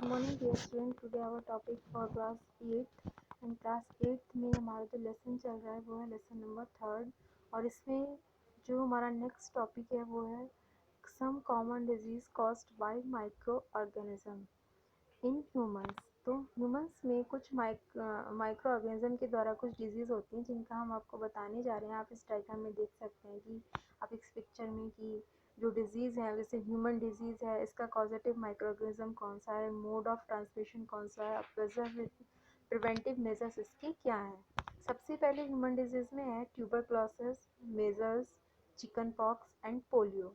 Good morning dear student. Today our topic for class 8 and class 8 में हमारा जो lesson चल रहा है वो है लेसन नंबर 3 और इसमें जो हमारा नेक्स्ट टॉपिक है वो है some common disease caused by microorganism in humans. तो ह्यूमंस में कुछ माइक्रो ऑर्गेनिज्म के द्वारा कुछ डिजीज़ होती हैं जिनका हम आपको बताने जा रहे हैं। आप इस डायग्राम में देख सकते हैं कि आप इस पिक्चर में कि जो डिजीज़ है जैसे ह्यूमन डिजीज़ है, इसका कॉजेटिव माइक्रो ऑर्गेनिज्म कौन सा है, मोड ऑफ ट्रांसमिशन कौन सा है, प्रिवेंटिव मेजर्स इसके क्या हैं। सबसे पहले ह्यूमन डिजीज़ में है tuberculosis, measles, chicken pox and polio.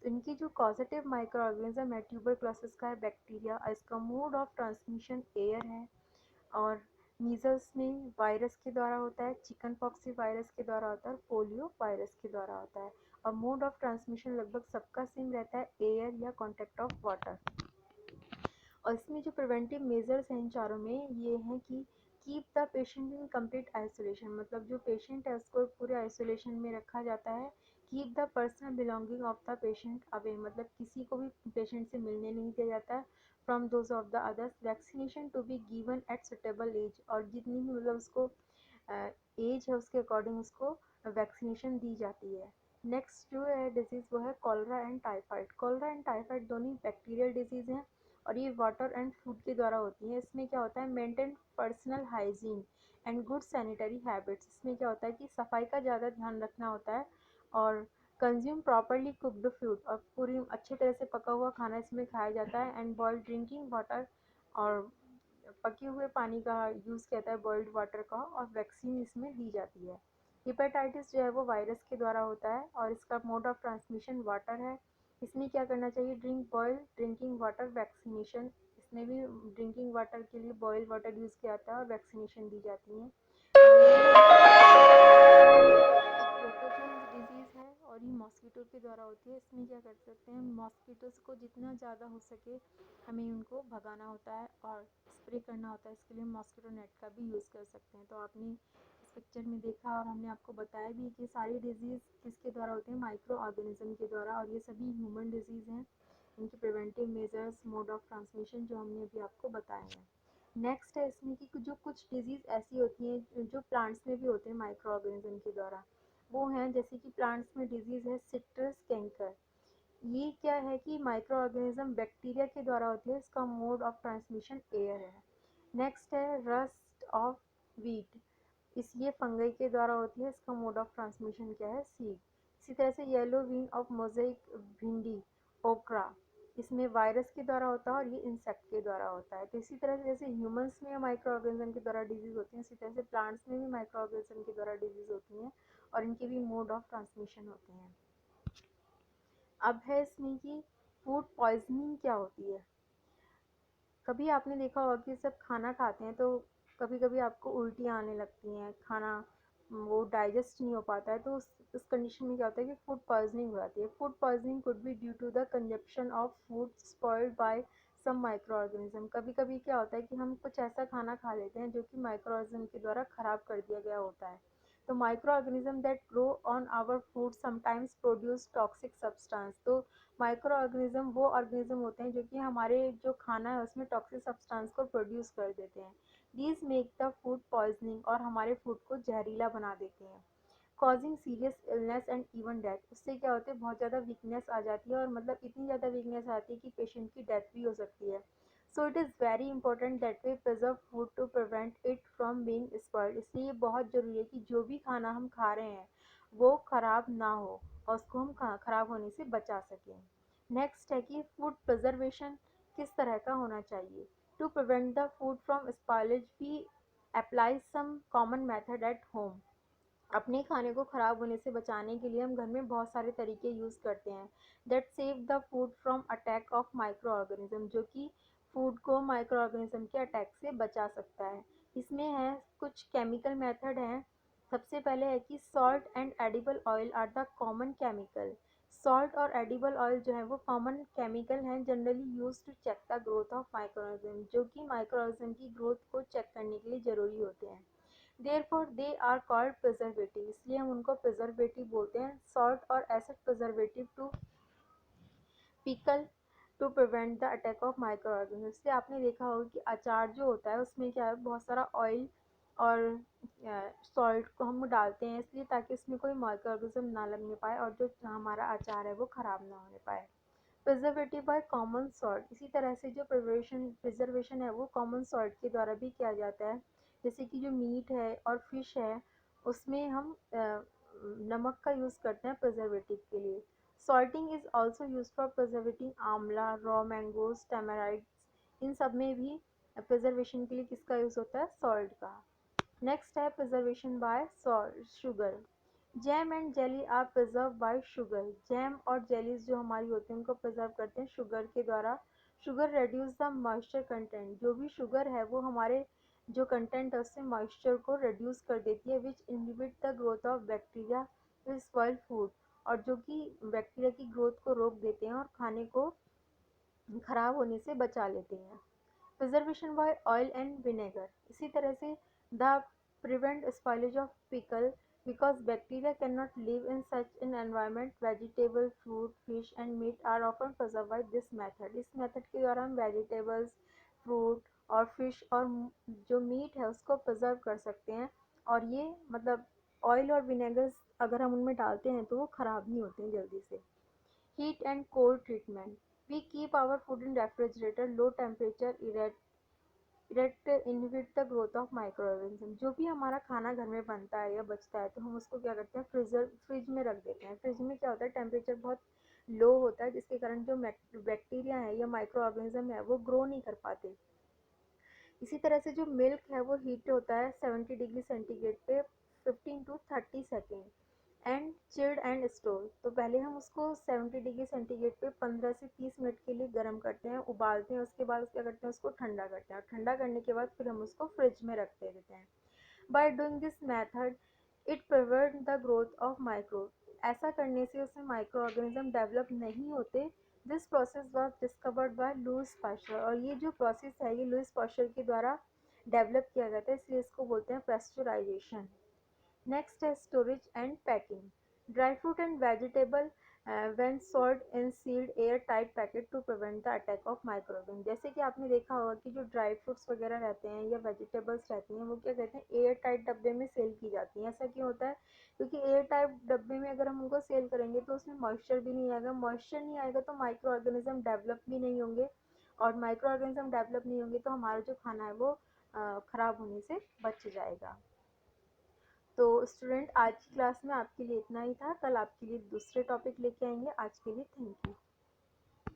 तो इनकी जो कॉजेटिव माइक्रो ऑर्गेनिज्म है ट्यूबरक्लोसिस का है बैक्टीरिया और इसका मोड ऑफ ट्रांसमिशन एयर है। और मीजल्स में वायरस के द्वारा होता है, चिकन पॉक्स वायरस के द्वारा होता है और पोलियो वायरस के द्वारा होता है। और मोड ऑफ ट्रांसमिशन लगभग सबका सेम रहता है, एयर या कॉन्टेक्ट ऑफ वाटर। और इसमें जो प्रिवेंटिव मेजर्स हैं इन चारों में ये हैं कि keep the patient in complete isolation, मतलब जो पेशेंट है उसको पूरे आइसोलेशन में रखा जाता है। Keep the personal belonging of the patient away, मतलब किसी को भी पेशेंट से मिलने नहीं दिया जाता है। From those of the others, vaccination to be given at suitable age, और जितनी भी मतलब उसको एज है उसके अकॉर्डिंग उसको वैक्सीनेशन दी जाती है। नेक्स्ट जो है डिजीज़ वो है cholera and typhoid. Cholera and typhoid दोनों बैक्टीरियल डिजीज़ हैं और ये वाटर एंड फूड के द्वारा होती है। इसमें क्या होता है, maintain personal hygiene and good sanitary habits. इसमें क्या होता है कि सफाई का ज़्यादा ध्यान रखना होता है और कंज्यूम प्रॉपरली कुकड फूड, और पूरी अच्छी तरह से पका हुआ खाना इसमें खाया जाता है। एंड बॉइल्ड ड्रिंकिंग वाटर, और पके हुए पानी का यूज़ किया जाता है बॉइल्ड वाटर का। और वैक्सीन इसमें दी जाती है। हेपेटाइटिस जो है वो वायरस के द्वारा होता है और इसका मोड ऑफ ट्रांसमिशन वाटर है। इसमें क्या करना चाहिए, drink boil drinking water vaccination. इसमें भी ड्रिंकिंग वाटर के लिए बॉयल वाटर यूज़ किया जाता है और वैक्सीनेशन दी जाती है। प्रोटोजोन्स डिजीज़ है और ये मॉस्किटो के द्वारा होती है। इसमें क्या कर सकते हैं, मॉस्किटोज को जितना ज़्यादा हो सके हमें उनको भगाना होता है और स्प्रे करना होता है। इसके लिए मॉस्किटो नेट का भी यूज़ कर सकते हैं। तो आपने इस पिक्चर में देखा और हमने आपको बताया भी कि सारी डिजीज़ किसके द्वारा होते हैं, माइक्रो ऑर्गेनिज्म के द्वारा, और ये सभी ह्यूमन डिजीज़ हैं। इनकी preventive measures, mode of transmission जो हमने अभी आपको बताए हैं। नेक्स्ट है इसमें कि जो कुछ डिजीज़ ऐसी होती हैं जो प्लांट्स में भी होते हैं माइक्रो ऑर्गेनिज्म के द्वारा, वो हैं जैसे कि प्लांट्स में डिजीज़ है सिट्रस कैंकर। ये क्या है कि माइक्रो ऑर्गेनिज्म बैक्टीरिया के द्वारा होती है, इसका मोड ऑफ ट्रांसमिशन एयर है। नेक्स्ट है रस्ट ऑफ वीट, इस ये फंगई के द्वारा होती है, इसका मोड ऑफ ट्रांसमिशन क्या है, सीड। इसी तरह से येलो विंग ऑफ मोज़ेक भिंडी ओक्रा, इसमें वायरस के द्वारा होता है और ये इंसेक्ट के द्वारा होता है। तो इसी तरह से जैसे ह्यूमंस में माइक्रो ऑर्गेनिज्म के द्वारा डिजीज़ होती है, इसी तरह से प्लांट्स में भी माइक्रो ऑर्गेनिज्म के द्वारा डिजीज़ होती हैं और इनके भी मोड ऑफ ट्रांसमिशन होते हैं। अब है इसमें कि फूड पॉइजनिंग क्या होती है। कभी आपने देखा होगा कि सब खाना खाते हैं तो कभी कभी आपको उल्टियाँ आने लगती हैं, खाना वो डाइजेस्ट नहीं हो पाता है, तो उस कंडीशन में क्या होता है कि फूड पॉइजनिंग हो जाती है। Food poisoning could be due to the consumption of food spoiled by some microorganism. कभी कभी क्या होता है कि हम कुछ ऐसा खाना खा लेते हैं जो कि माइक्रो ऑर्गेनिज्म के द्वारा ख़राब कर दिया गया होता है। तो microorganism that grow on our food sometimes produce toxic substance. तो माइक्रो ऑर्गेनिज्म वो ऑर्गेनिज्म होते हैं जो कि हमारे जो खाना है उसमें टॉक्सिक सब्सटेंस को प्रोड्यूस कर देते हैं। These make the food poisoning, और हमारे फूड को जहरीला बना देते हैं। Causing serious illness and even death, उससे क्या होता है बहुत ज़्यादा वीकनेस आ जाती है और मतलब इतनी ज़्यादा वीकनेस आती है कि पेशेंट की डेथ भी हो सकती है। So it is very important that we preserve food to prevent it from being spoiled. इसलिए बहुत ज़रूरी है कि जो भी खाना हम खा रहे हैं वो ख़राब ना हो और उसको हम ख़राब होने से बचा सकें। नेक्स्ट है कि फूड प्रिजर्वेशन किस तरह का होना चाहिए। To prevent the food from spoilage we apply some common method at home. अपने खाने को ख़राब होने से बचाने के लिए हम घर में बहुत सारे तरीके यूज़ करते हैं that save the food from attack of microorganism, जो कि फूड को माइक्रो ऑर्गेनिज्म के अटैक से बचा सकता है। इसमें है कुछ केमिकल मेथड हैं। सबसे पहले है कि salt and edible oil are the common chemical. Salt और एडिबल ऑयल जो है वो कॉमन केमिकल हैं generally use to check the growth of microorganism, जो कि माइक्रो ऑर्गेनिज्म की ग्रोथ को चेक करने के लिए ज़रूरी होते हैं। Therefore they are called preservative, इसलिए हम उनको प्रिजर्वेटिव बोलते हैं। सॉल्ट और acid preservative to pickle to prevent the attack of microorganism. इसलिए आपने देखा होगा कि अचार जो होता है उसमें क्या है, बहुत सारा ऑयल और सॉल्ट को हम डालते हैं इसलिए ताकि उसमें कोई माइक्रो ऑर्गेनिज्म ना लगने पाए और जो हमारा अचार है वो ख़राब ना होने पाए। प्रिजर्वेटिव बाय कॉमन सॉल्ट, इसी तरह से जो प्रिजर्वेशन है वो कॉमन सॉल्ट के द्वारा भी किया जाता है। जैसे कि जो मीट है और फिश है उसमें हम नमक का यूज़ करते हैं प्रिजर्वेटिव के लिए। Salting is also use for प्रिजर्वेटिंग आंवला, रॉ मैंगोज, टैमराइड्स, इन सब में भी प्रिजर्वेशन के लिए किसका यूज़ होता है, सॉल्ट का। नेक्स्ट है preservation by sugar. Jam and jelly are preserve by sugar. Jam और जेलीज जो हमारी होती हैं उनको प्रिजर्व करते हैं शुगर के द्वारा। Sugar reduce the moisture content, जो भी शुगर है वो हमारे जो कंटेंट है उससे मॉइस्चर को रिड्यूस कर देती है, which inhibit the growth of bacteria to spoil food, और जो कि बैक्टीरिया की ग्रोथ को रोक देते हैं और खाने को खराब होने से बचा लेते हैं। Preservation by oil and vinegar, इसी तरह से the prevent spoilage of pickle because bacteria can not live in such an environment. Vegetable, fruit, fish and meat are often preserve by this method. इस मेथड के द्वारा हम vegetables, fruit और fish और जो मीट है उसको प्रिजर्व कर सकते हैं, और ये मतलब ऑयल और विनेगर अगर हम उनमें डालते हैं तो वो ख़राब नहीं होते हैं जल्दी से। Heat and cold treatment. We keep our food in refrigerator. Low temperature erect inhibit the growth of microorganisms. जो भी हमारा खाना घर में बनता है या बचता है तो हम उसको क्या करते हैं, फ्रिज में रख देते हैं। फ्रिज में क्या होता है, टेम्परेचर बहुत लो होता है जिसके कारण जो बैक्टीरिया है या माइक्रो ऑर्गेनिज्म है वो ग्रो नहीं कर पाते। इसी तरह से जो मिल्क है वो हीट होता है 70 डिग्री सेंटीग्रेड पे 15 to 30 second and chilled and store. तो पहले हम उसको 70 डिग्री सेंटीग्रेड पे 15 से 30 मिनट के लिए गर्म करते हैं, उबालते हैं, उसके बाद क्या करते हैं उसको ठंडा करते हैं, और ठंडा करने के बाद फिर हम उसको फ्रिज में रख देते हैं। By doing this method it prevent the growth of micro, ऐसा करने से उसमें माइक्रो ऑर्गेनिज्म डेवलप नहीं होते। This process was discovered by Lewis pasture, और ये जो प्रोसेस है ये लुईस पास्चर के द्वारा डेवलप किया गया था, इसलिए इसको बोलते हैं pasteurisation. Next is storage and packing. Dry fruit and vegetable when stored in sealed air-tight packet to prevent the attack of microorganisms. जैसे कि आपने देखा होगा कि जो ड्राई फ्रूट्स वगैरह रहते हैं या वेजिटेबल्स रहती हैं वो क्या कहते हैं, एयर टाइट डब्बे में सेल की जाती हैं। ऐसा क्यों होता है, क्योंकि एयर टाइट डब्बे में अगर हम उनको सेल करेंगे तो उसमें मॉइस्चर भी नहीं आएगा, मॉइस्चर नहीं आएगा तो माइक्रो ऑर्गेनिज्म डेवलप भी नहीं होंगे, और माइक्रो ऑर्गेनिज्म डेवलप नहीं होंगे तो हमारा जो खाना है वो ख़राब होने से बच जाएगा। तो स्टूडेंट आज की क्लास में आपके लिए इतना ही था, कल आपके लिए दूसरे टॉपिक लेके आएंगे। आज के लिए थैंक यू।